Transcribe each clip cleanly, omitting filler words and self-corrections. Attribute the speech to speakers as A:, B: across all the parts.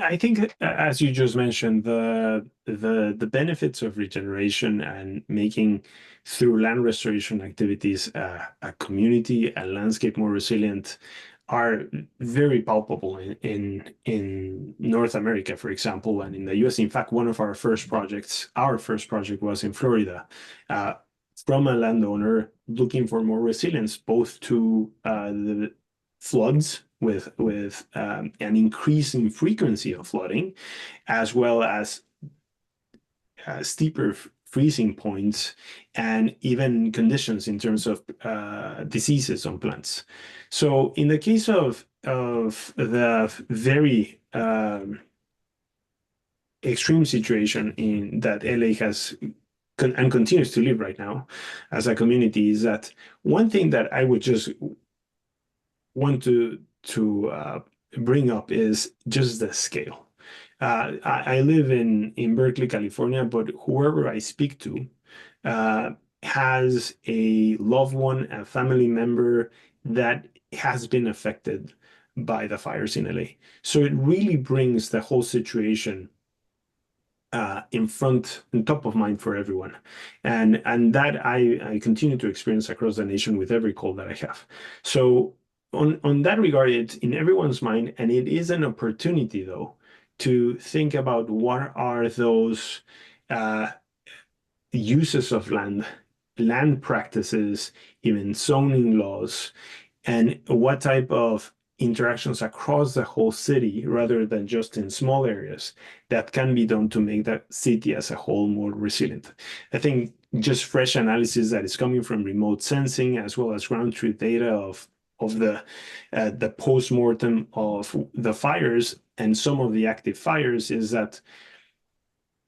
A: I think, as you just mentioned, the benefits of regeneration and making through land restoration activities a community, a landscape more resilient are very palpable in North America, for example, and in the US. In fact, one of our first project was in Florida, uh, from a landowner looking for more resilience, both to the floods with an increasing frequency of flooding, as well as steeper freezing points and even conditions in terms of diseases on plants. So in the case of the very extreme situation in that LA has and continues to live right now as a community, is that one thing that I would just want to bring up is just the scale. I live in Berkeley, California, but whoever I speak to uh, has a loved one, a family member that has been affected by the fires in LA. So it really brings the whole situation in front and top of mind for everyone, and that I continue to experience across the nation with every call that I have. So on that regard, it's in everyone's mind, and it is an opportunity though to think about what are those uh, uses of land practices, even zoning laws, and what type of interactions across the whole city rather than just in small areas that can be done to make that city as a whole more resilient. I think just fresh analysis that is coming from remote sensing as well as ground truth data of the post-mortem of the fires and some of the active fires is that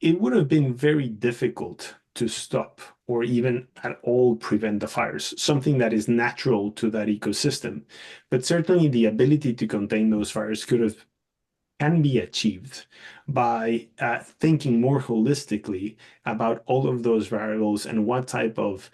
A: it would have been very difficult to stop or even at all prevent the fires, something that is natural to that ecosystem. But certainly the ability to contain those fires can be achieved by thinking more holistically about all of those variables and what type of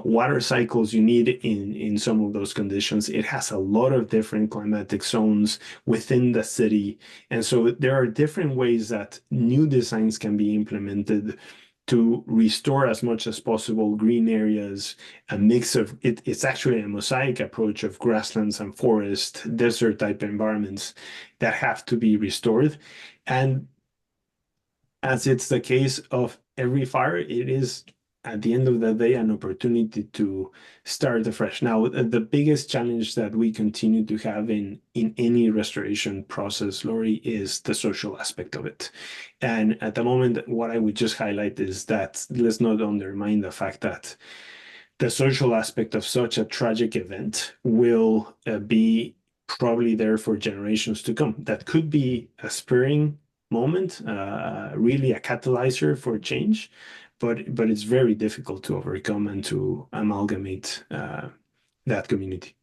A: water cycles you need in some of those conditions. It has a lot of different climatic zones within the city. And so there are different ways that new designs can be implemented to restore as much as possible green areas, a mix of it's actually a mosaic approach of grasslands and forest, desert type environments that have to be restored. And as it's the case of every fire, it is at the end of the day an opportunity to start afresh. Now, the biggest challenge that we continue to have in any restoration process, Lori, is the social aspect of it. And at the moment, what I would just highlight is that let's not undermine the fact that the social aspect of such a tragic event will be probably there for generations to come. That could be a spurring moment, really a catalyzer for change, but it's very difficult to overcome and to amalgamate that community.